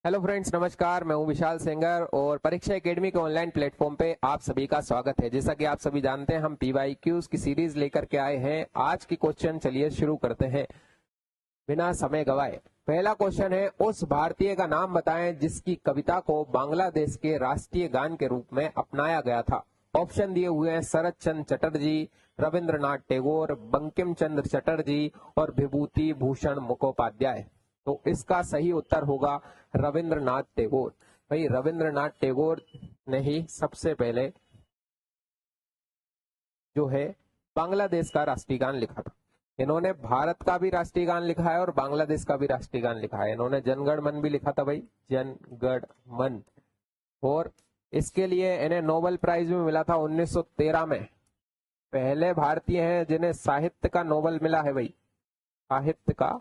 Hello friends, नमस्कार। मैं हूं विशाल सेंगर और परीक्षा एकेडमी के ऑनलाइन प्लेटफॉर्म पे आप सभी का स्वागत है। जैसा कि आप सभी जानते हैं, हम पीवाईक्यूज की सीरीज लेकर के आए हैं। आज की क्वेश्चन चलिए शुरू करते हैं बिना समय गवाए। पहला क्वेश्चन है, उस भारतीय का नाम बताएं जिसकी कविता को बांग्लादेश के राष्ट्रीय गान के रूप में अपनाया गया था। ऑप्शन दिए हुए हैं शरत चंद्र चटर्जी, रविंद्रनाथ टैगोर, बंकिम चंद्र चटर्जी और विभूति भूषण मुखोपाध्याय। तो इसका सही उत्तर होगा रविंद्रनाथ टैगोर। भाई, रविंद्रनाथ टैगोर ने ही सबसे पहले जो है बांग्लादेश का राष्ट्रीय गान लिखा था। इन्होंने भारत का भी राष्ट्रीय गान लिखा है और बांग्लादेश का भी राष्ट्रीय गान लिखा है। इन्होंने जनगण मन भी लिखा था भाई, जनगण मन। और इसके लिए इन्हें नोबेल प्राइज भी मिला था 1913 में। पहले भारतीय हैं जिन्हें साहित्य का नोबेल मिला है भाई, साहित्य का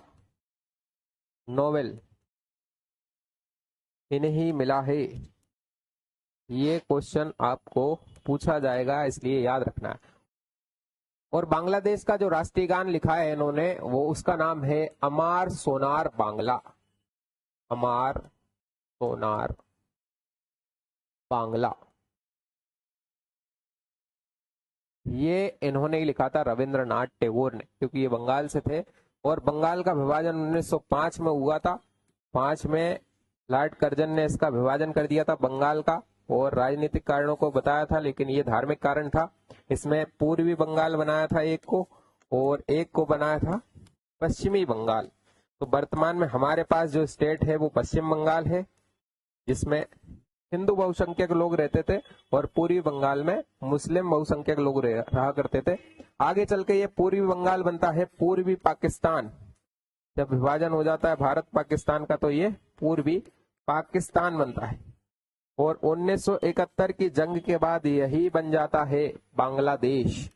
नोबेल इन्हें ही मिला है। ये क्वेश्चन आपको पूछा जाएगा, इसलिए याद रखना है। और बांग्लादेश का जो राष्ट्रीय गान लिखा है इन्होंने, वो उसका नाम है अमार सोनार बांग्ला। अमार सोनार बांग्ला, ये इन्होंने ही लिखा था रविंद्रनाथ टैगोर ने, क्योंकि ये बंगाल से थे। और बंगाल का विभाजन 1905 में हुआ था। 5 में लॉर्ड कर्जन ने इसका विभाजन कर दिया था बंगाल का, और राजनीतिक कारणों को बताया था, लेकिन ये धार्मिक कारण था। इसमें पूर्वी बंगाल बनाया था एक को, और एक को बनाया था पश्चिमी बंगाल। तो वर्तमान में हमारे पास जो स्टेट है वो पश्चिम बंगाल है, जिसमें हिंदू बहुसंख्यक लोग रहते थे, और पूर्वी बंगाल में मुस्लिम बहुसंख्यक लोग रहा करते थे। आगे चल के ये पूर्वी बंगाल बनता है पूर्वी पाकिस्तान। जब विभाजन हो जाता है भारत पाकिस्तान का, तो ये पूर्वी पाकिस्तान बनता है। और 1971 की जंग के बाद यही बन जाता है बांग्लादेश।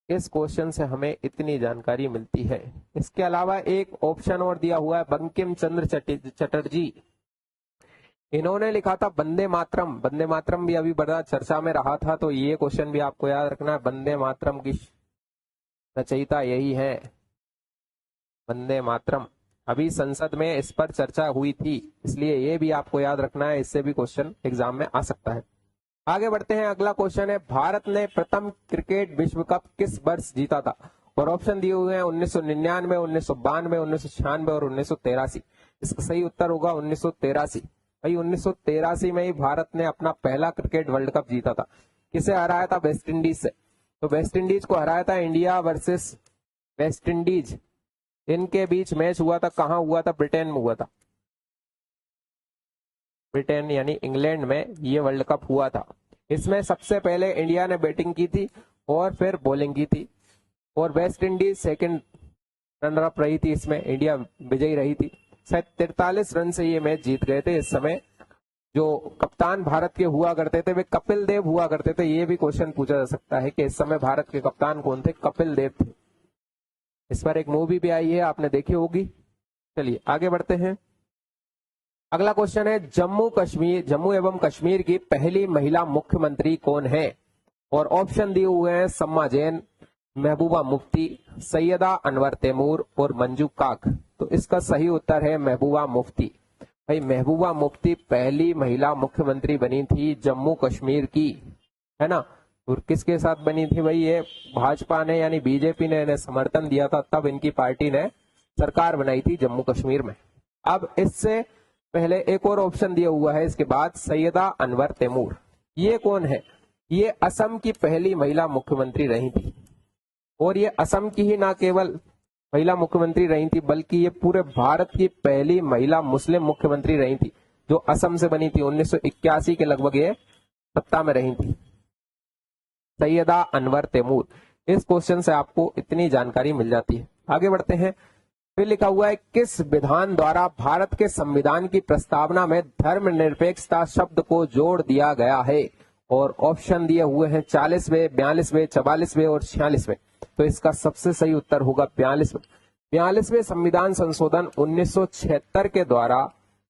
इस क्वेश्चन से हमें इतनी जानकारी मिलती है। इसके अलावा एक ऑप्शन और दिया हुआ है, बंकिम चंद्र चटर्जी। इन्होंने लिखा था वंदे मातरम। वंदे मातरम भी अभी बड़ा चर्चा में रहा था, तो ये क्वेश्चन भी आपको याद रखना है। वंदे मातरम की रचयिता यही है, वंदे मातरम। अभी संसद में इस पर चर्चा हुई थी, इसलिए ये भी आपको याद रखना है। इससे भी क्वेश्चन एग्जाम में आ सकता है। आगे बढ़ते हैं। अगला क्वेश्चन है, भारत ने प्रथम क्रिकेट विश्व कप किस वर्ष जीता था? और ऑप्शन दिए हुए हैं 1999, 1992, 1996 और 1983। इसका सही उत्तर होगा 1983। भाई, 1983 में ही भारत ने अपना पहला क्रिकेट वर्ल्ड कप जीता था। किसे हराया था? वेस्ट इंडीज से। तो वेस्ट इंडीज को हराया था। इंडिया वर्सेस वेस्ट इंडीज, इनके बीच मैच हुआ था। कहां हुआ था? ब्रिटेन में हुआ था। ब्रिटेन यानी इंग्लैंड में ये वर्ल्ड कप हुआ था। इसमें सबसे पहले इंडिया ने बैटिंग की थी और फिर बॉलिंग की थी, और West Indies second runner up रही थी। इसमें इंडिया विजयी रही थी। शायद 43 रन से ये मैच जीत गए थे। इस समय जो कप्तान भारत के हुआ करते थे वे कपिल देव हुआ करते थे। ये भी क्वेश्चन पूछा जा सकता है कि इस समय भारत के कप्तान कौन थे? कपिल देव थे। इस पर एक मूवी भी आई है, आपने देखी होगी। चलिए आगे बढ़ते हैं। अगला क्वेश्चन है, जम्मू एवं कश्मीर की पहली महिला मुख्यमंत्री कौन है? और ऑप्शन दिए हुए हैं सम्मा जैन, महबूबा मुफ्ती, सैयदा अनवर तैमूर और मंजू काक। तो इसका सही उत्तर है महबूबा मुफ्ती। भाई, महबूबा मुफ्ती पहली महिला मुख्यमंत्री बनी थी जम्मू कश्मीर की, है ना। और किसके साथ बनी थी भाई? ये भाजपा ने यानी बीजेपी ने इन्हें समर्थन दिया था, तब इनकी पार्टी ने सरकार बनाई थी जम्मू कश्मीर में। अब इससे पहले एक और ऑप्शन दिया हुआ है इसके बाद, सैयदा अनवर तैमूर। ये कौन है? ये असम की पहली महिला मुख्यमंत्री रही थी। और ये असम की ही ना केवल महिला मुख्यमंत्री रही थी, बल्कि ये पूरे भारत की पहली महिला मुस्लिम मुख्यमंत्री रही थी, जो असम से बनी थी। 1981 के लगभग ये सत्ता में रही थी, सैयदा अनवर तैमूर। इस क्वेश्चन से आपको इतनी जानकारी मिल जाती है। आगे बढ़ते हैं। फिर लिखा हुआ है, किस विधान द्वारा भारत के संविधान की प्रस्तावना में धर्मनिरपेक्षता शब्द को जोड़ दिया गया है? और ऑप्शन दिए हुए हैं 40वें, 42वें, 44वें और 46वें। तो इसका सबसे सही उत्तर होगा 42वें। 42वें संविधान संशोधन 1976 के द्वारा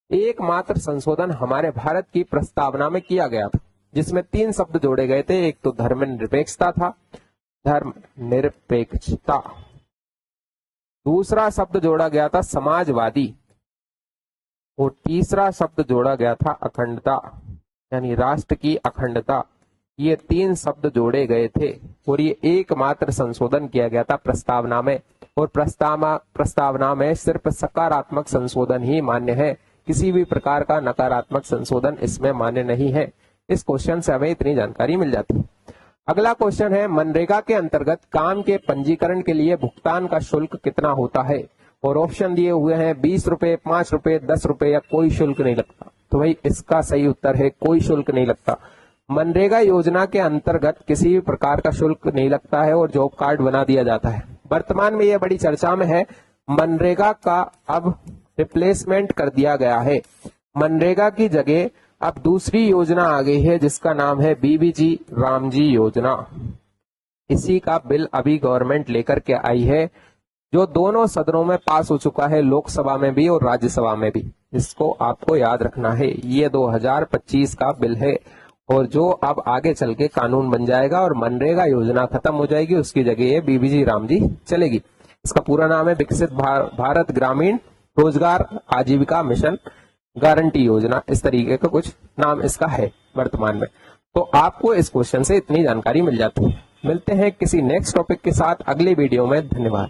एकमात्र संशोधन हमारे भारत की प्रस्तावना में किया गया था, जिसमें 3 शब्द जोड़े गए थे। एक तो धर्मनिरपेक्षता था, धर्मनिरपेक्षता। दूसरा शब्द जोड़ा गया था समाजवादी, और तीसरा शब्द जोड़ा गया था अखंडता, यानी राष्ट्र की अखंडता। ये 3 शब्द जोड़े गए थे और ये एकमात्र संशोधन किया गया था प्रस्तावना में। और प्रस्तावना में सिर्फ सकारात्मक संशोधन ही मान्य है, किसी भी प्रकार का नकारात्मक संशोधन इसमें मान्य नहीं है। इस क्वेश्चन से हमें इतनी जानकारी मिल जाती है। अगला क्वेश्चन है, मनरेगा के अंतर्गत काम के पंजीकरण के लिए भुगतान का शुल्क कितना होता है? और ऑप्शन दिए हुए हैं 20 रुपए, 5 रुपए, 10 रुपए या कोई शुल्क नहीं लगता। तो भाई इसका सही उत्तर है कोई शुल्क नहीं लगता। मनरेगा योजना के अंतर्गत किसी भी प्रकार का शुल्क नहीं लगता है और जॉब कार्ड बना दिया जाता है। वर्तमान में यह बड़ी चर्चा में है। मनरेगा का अब रिप्लेसमेंट कर दिया गया है। मनरेगा की जगह अब दूसरी योजना आ गई है जिसका नाम है बीबीजी रामजी योजना। इसी का बिल अभी गवर्नमेंट लेकर के आई है, जो दोनों सदनों में पास हो चुका है, लोकसभा में भी और राज्यसभा में भी। इसको आपको याद रखना है, ये 2025 का बिल है और जो अब आगे चल के कानून बन जाएगा और मनरेगा योजना खत्म हो जाएगी, उसकी जगह ये बीबीजी रामजी चलेगी। इसका पूरा नाम है विकसित भारत ग्रामीण रोजगार आजीविका मिशन गारंटी योजना, इस तरीके का कुछ नाम इसका है वर्तमान में। तो आपको इस क्वेश्चन से इतनी जानकारी मिल जाती है। मिलते हैं किसी नेक्स्ट टॉपिक के साथ अगले वीडियो में। धन्यवाद।